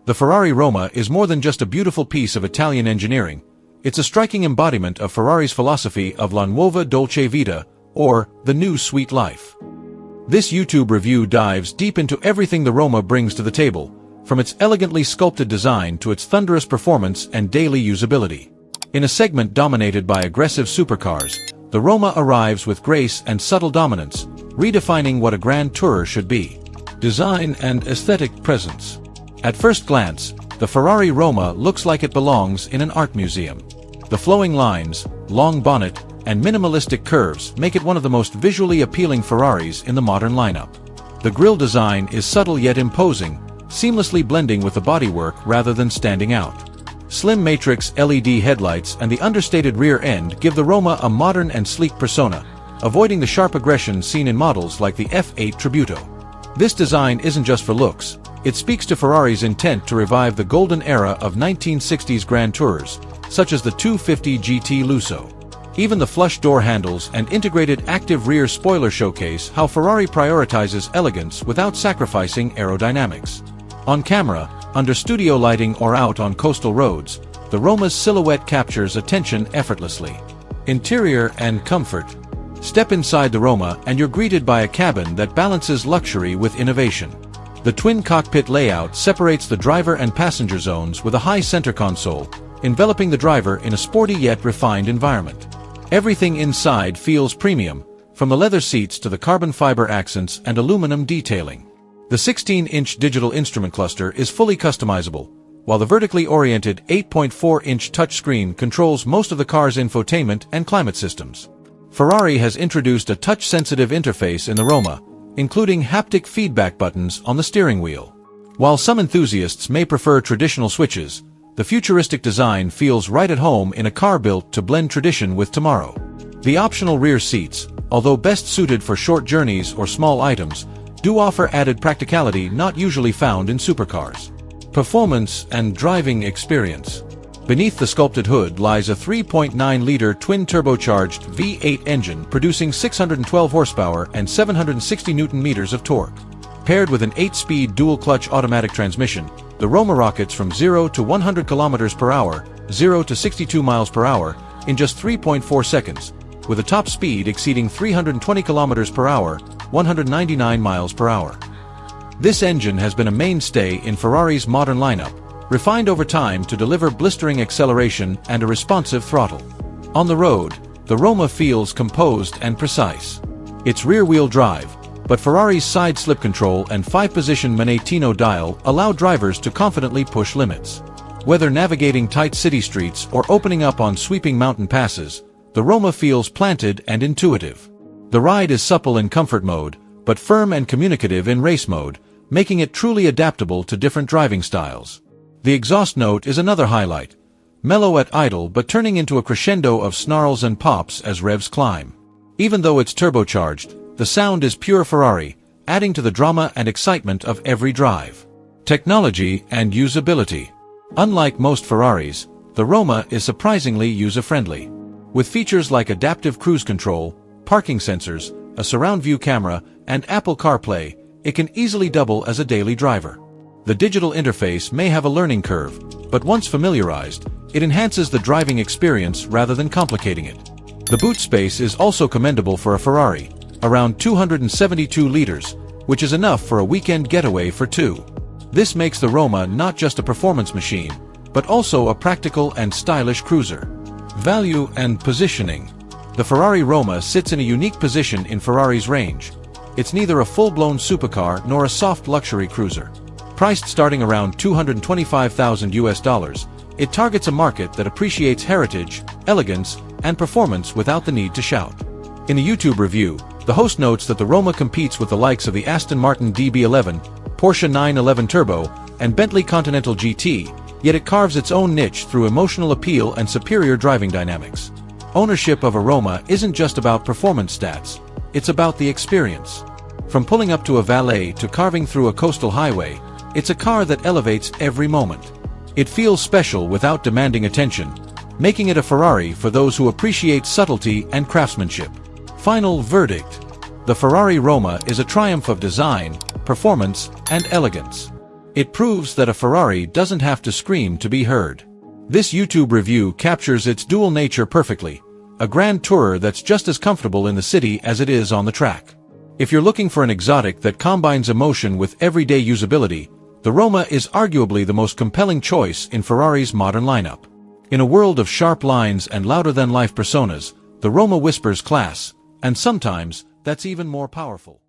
The Ferrari Roma is more than just a beautiful piece of Italian engineering. It's a striking embodiment of Ferrari's philosophy of La Nuova Dolce Vita, or the new sweet life. This YouTube review dives deep into everything the Roma brings to the table, from its elegantly sculpted design to its thunderous performance and daily usability. In a segment dominated by aggressive supercars, the Roma arrives with grace and subtle dominance, redefining what a grand tourer should be. Design and aesthetic presence. At first glance, the Ferrari Roma looks like it belongs in an art museum. The flowing lines, long bonnet, and minimalistic curves make it one of the most visually appealing Ferraris in the modern lineup. The grille design is subtle yet imposing, seamlessly blending with the bodywork rather than standing out. Slim matrix LED headlights and the understated rear end give the Roma a modern and sleek persona, avoiding the sharp aggression seen in models like the F8 Tributo. This design isn't just for looks. It speaks to Ferrari's intent to revive the golden era of 1960s Grand Tourers, such as the 250 GT Lusso. Even the flush door handles and integrated active rear spoiler showcase how Ferrari prioritizes elegance without sacrificing aerodynamics. On camera, under studio lighting or out on coastal roads, the Roma's silhouette captures attention effortlessly. Interior and comfort. Step inside the Roma and you're greeted by a cabin that balances luxury with innovation. The twin cockpit layout separates the driver and passenger zones with a high center console, enveloping the driver in a sporty yet refined environment. Everything inside feels premium, from the leather seats to the carbon fiber accents and aluminum detailing. The 16-inch digital instrument cluster is fully customizable, while the vertically oriented 8.4-inch touchscreen controls most of the car's infotainment and climate systems. Ferrari has introduced a touch-sensitive interface in the Roma, including haptic feedback buttons on the steering wheel. While some enthusiasts may prefer traditional switches, the futuristic design feels right at home in a car built to blend tradition with tomorrow. The optional rear seats, although best suited for short journeys or small items, do offer added practicality not usually found in supercars. Performance and driving experience. Beneath the sculpted hood lies a 3.9-liter twin-turbocharged V8 engine producing 612 horsepower and 760 Nm of torque. Paired with an 8-speed dual-clutch automatic transmission, the Roma rockets from 0 to 100 km per hour, 0 to 62 miles per hour, in just 3.4 seconds, with a top speed exceeding 320 km per hour, 199 miles per hour. This engine has been a mainstay in Ferrari's modern lineup, refined over time to deliver blistering acceleration and a responsive throttle. On the road, the Roma feels composed and precise. It's rear-wheel drive, but Ferrari's side slip control and 5-position Manettino dial allow drivers to confidently push limits. Whether navigating tight city streets or opening up on sweeping mountain passes, the Roma feels planted and intuitive. The ride is supple in comfort mode, but firm and communicative in race mode, making it truly adaptable to different driving styles. The exhaust note is another highlight, mellow at idle but turning into a crescendo of snarls and pops as revs climb. Even though it's turbocharged, the sound is pure Ferrari, adding to the drama and excitement of every drive. Technology and usability. Unlike most Ferraris, the Roma is surprisingly user-friendly. With features like adaptive cruise control, parking sensors, a surround view camera, and Apple CarPlay, it can easily double as a daily driver. The digital interface may have a learning curve, but once familiarized, it enhances the driving experience rather than complicating it. The boot space is also commendable for a Ferrari, around 272 liters, which is enough for a weekend getaway for two. This makes the Roma not just a performance machine, but also a practical and stylish cruiser. Value and positioning. The Ferrari Roma sits in a unique position in Ferrari's range. It's neither a full-blown supercar nor a soft luxury cruiser. Priced starting around $225,000, it targets a market that appreciates heritage, elegance, and performance without the need to shout. In the YouTube review, the host notes that the Roma competes with the likes of the Aston Martin DB11, Porsche 911 Turbo, and Bentley Continental GT, yet it carves its own niche through emotional appeal and superior driving dynamics. Ownership of a Roma isn't just about performance stats, it's about the experience. From pulling up to a valet to carving through a coastal highway, it's a car that elevates every moment. It feels special without demanding attention, making it a Ferrari for those who appreciate subtlety and craftsmanship. Final verdict. The Ferrari Roma is a triumph of design, performance, and elegance. It proves that a Ferrari doesn't have to scream to be heard. This YouTube review captures its dual nature perfectly, a grand tourer that's just as comfortable in the city as it is on the track. If you're looking for an exotic that combines emotion with everyday usability, the Roma is arguably the most compelling choice in Ferrari's modern lineup. In a world of sharp lines and louder-than-life personas, the Roma whispers class, and sometimes that's even more powerful.